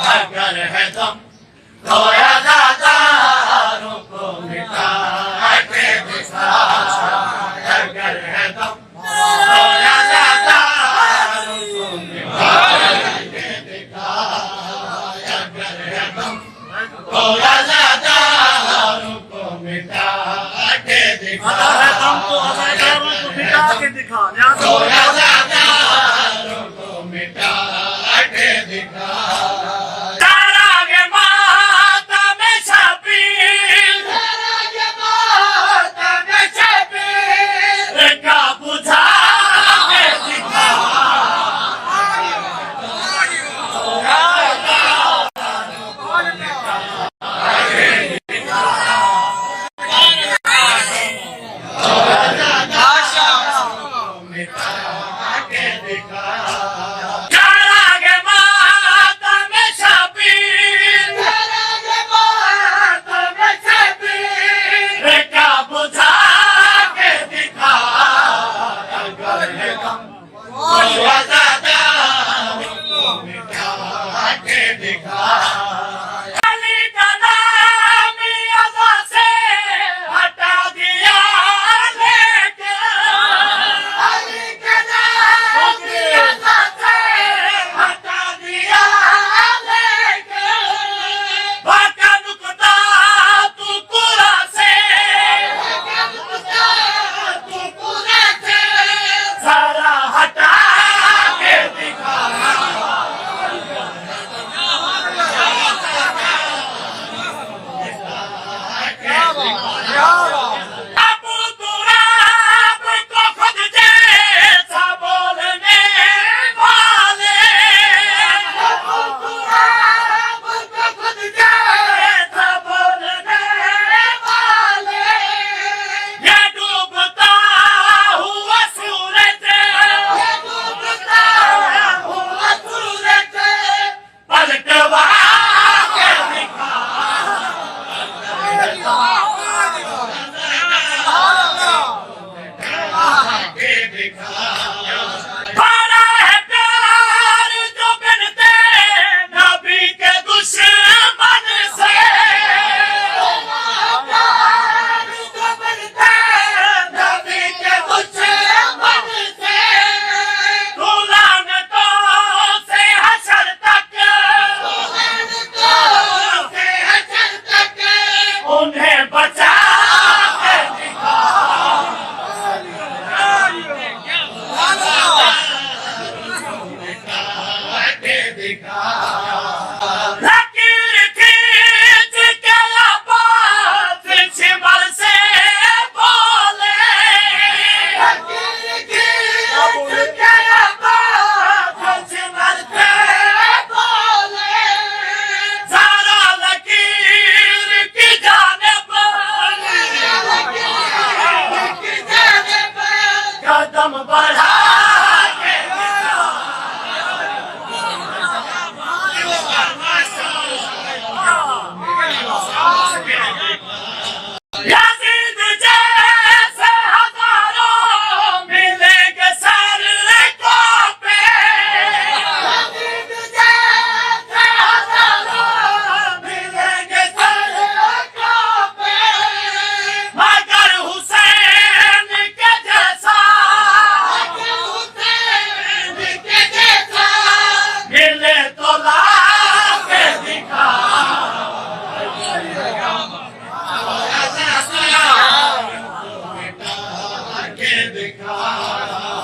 अगर है दम खोया दातारों को मिटा के दिखा, अगर है दम खोया दातारों को मिटा के दिखा, अगर है दम खोया दातारों को मिटा के दिखा, है दम तो अदाकारों को मिटा के दिखा, खोया दातारों को मिटा के दिखा। देखा